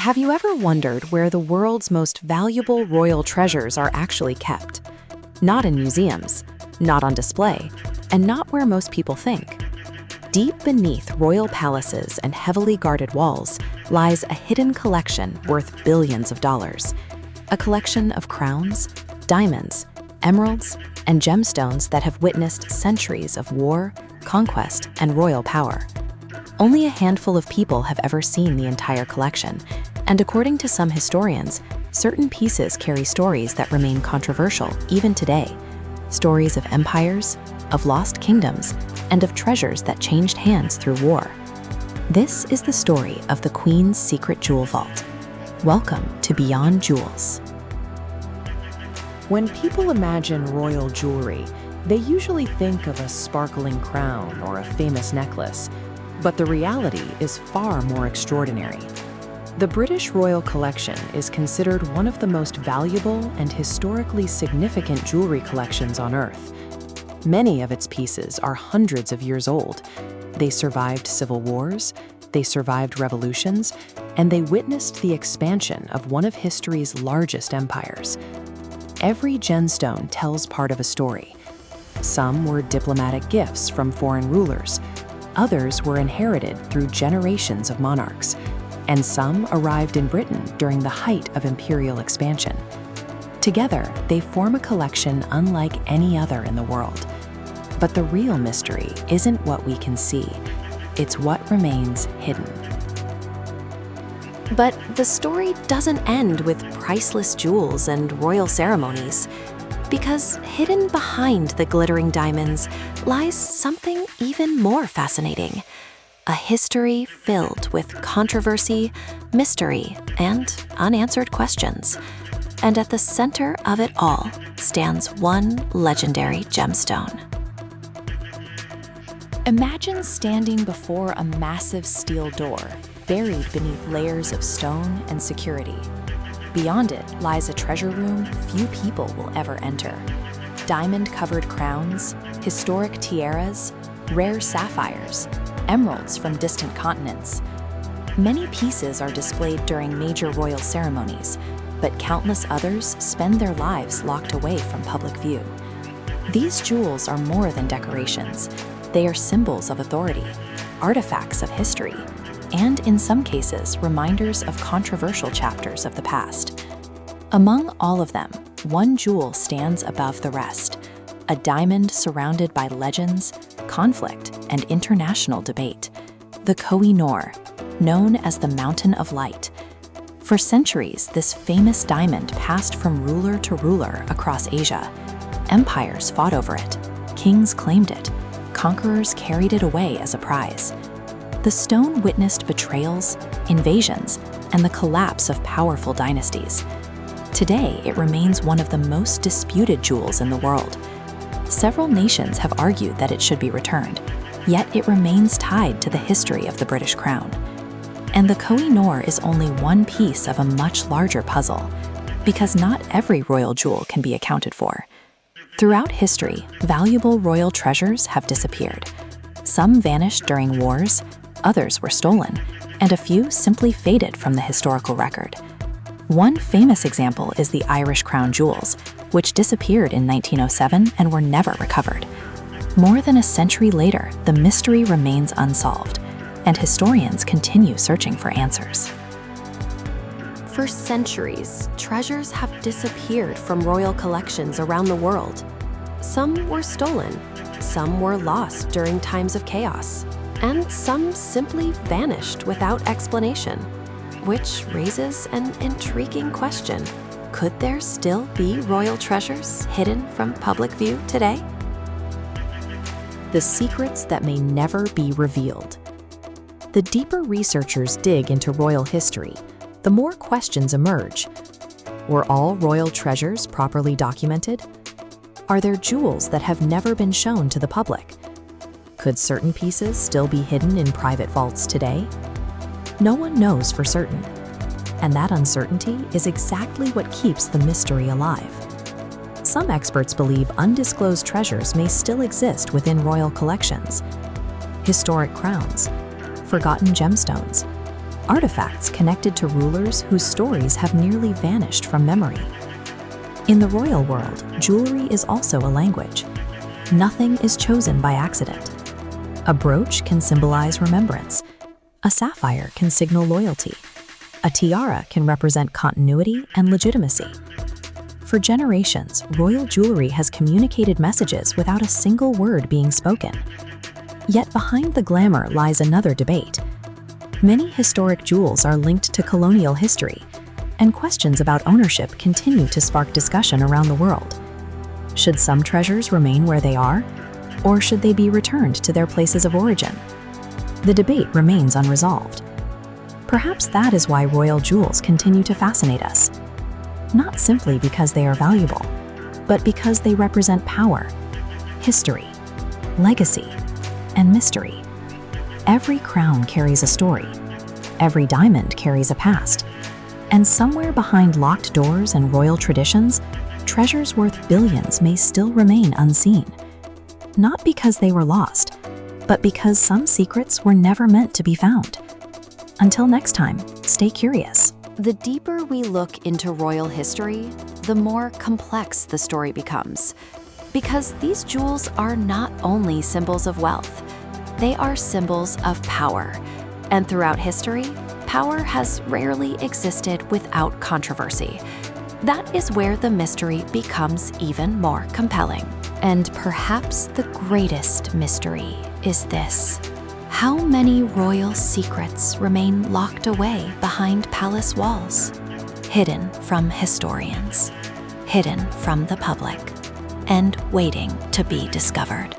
Have you ever wondered where the world's most valuable royal treasures are actually kept? Not in museums, not on display, and not where most people think. Deep beneath royal palaces and heavily guarded walls lies a hidden collection worth billions of dollars. A collection of crowns, diamonds, emeralds, and gemstones that have witnessed centuries of war, conquest, and royal power. Only a handful of people have ever seen the entire collection, and according to some historians, certain pieces carry stories that remain controversial even today. Stories of empires, of lost kingdoms, and of treasures that changed hands through war. This is the story of the Queen's Secret Jewel Vault. Welcome to Beyond Jewels. When people imagine royal jewelry, they usually think of a sparkling crown or a famous necklace, but the reality is far more extraordinary. The British Royal Collection is considered one of the most valuable and historically significant jewelry collections on Earth. Many of its pieces are hundreds of years old. They survived civil wars, they survived revolutions, and they witnessed the expansion of one of history's largest empires. Every gemstone tells part of a story. Some were diplomatic gifts from foreign rulers. Others were inherited through generations of monarchs, and some arrived in Britain during the height of imperial expansion. Together, they form a collection unlike any other in the world. But the real mystery isn't what we can see, it's what remains hidden. But the story doesn't end with priceless jewels and royal ceremonies, because hidden behind the glittering diamonds lies something even more fascinating. A history filled with controversy, mystery, and unanswered questions. And at the center of it all stands one legendary gemstone. Imagine standing before a massive steel door, buried beneath layers of stone and security. Beyond it lies a treasure room few people will ever enter. Diamond-covered crowns, historic tiaras, rare sapphires, emeralds from distant continents. Many pieces are displayed during major royal ceremonies, but countless others spend their lives locked away from public view. These jewels are more than decorations. They are symbols of authority, artifacts of history, and in some cases, reminders of controversial chapters of the past. Among all of them, one jewel stands above the rest, a diamond surrounded by legends, conflict, and international debate, the Koh-i-Noor, known as the Mountain of Light. For centuries, this famous diamond passed from ruler to ruler across Asia. Empires fought over it, kings claimed it, conquerors carried it away as a prize. The stone witnessed betrayals, invasions, and the collapse of powerful dynasties. Today, it remains one of the most disputed jewels in the world. Several nations have argued that it should be returned, yet it remains tied to the history of the British crown. And the Koh-i-Noor is only one piece of a much larger puzzle, because not every royal jewel can be accounted for. Throughout history, valuable royal treasures have disappeared. Some vanished during wars, others were stolen, and a few simply faded from the historical record. One famous example is the Irish crown jewels, which disappeared in 1907 and were never recovered. More than a century later, the mystery remains unsolved, and historians continue searching for answers. For centuries, treasures have disappeared from royal collections around the world. Some were stolen, some were lost during times of chaos, and some simply vanished without explanation, which raises an intriguing question. Could there still be royal treasures hidden from public view today? The secrets that may never be revealed. The deeper researchers dig into royal history, the more questions emerge. Were all royal treasures properly documented? Are there jewels that have never been shown to the public? Could certain pieces still be hidden in private vaults today? No one knows for certain, and that uncertainty is exactly what keeps the mystery alive. Some experts believe undisclosed treasures may still exist within royal collections. Historic crowns, forgotten gemstones, artifacts connected to rulers whose stories have nearly vanished from memory. In the royal world, jewelry is also a language. Nothing is chosen by accident. A brooch can symbolize remembrance. A sapphire can signal loyalty. A tiara can represent continuity and legitimacy. For generations, royal jewelry has communicated messages without a single word being spoken. Yet behind the glamour lies another debate. Many historic jewels are linked to colonial history, and questions about ownership continue to spark discussion around the world. Should some treasures remain where they are, or should they be returned to their places of origin? The debate remains unresolved. Perhaps that is why royal jewels continue to fascinate us. Not simply because they are valuable, but because they represent power, history, legacy, and mystery. Every crown carries a story. Every diamond carries a past. And somewhere behind locked doors and royal traditions, treasures worth billions may still remain unseen. Not because they were lost, but because some secrets were never meant to be found. Until next time, stay curious. The deeper we look into royal history, the more complex the story becomes. Because these jewels are not only symbols of wealth, they are symbols of power. And throughout history, power has rarely existed without controversy. That is where the mystery becomes even more compelling. And perhaps the greatest mystery is this: how many royal secrets remain locked away behind palace walls, hidden from historians, hidden from the public, and waiting to be discovered?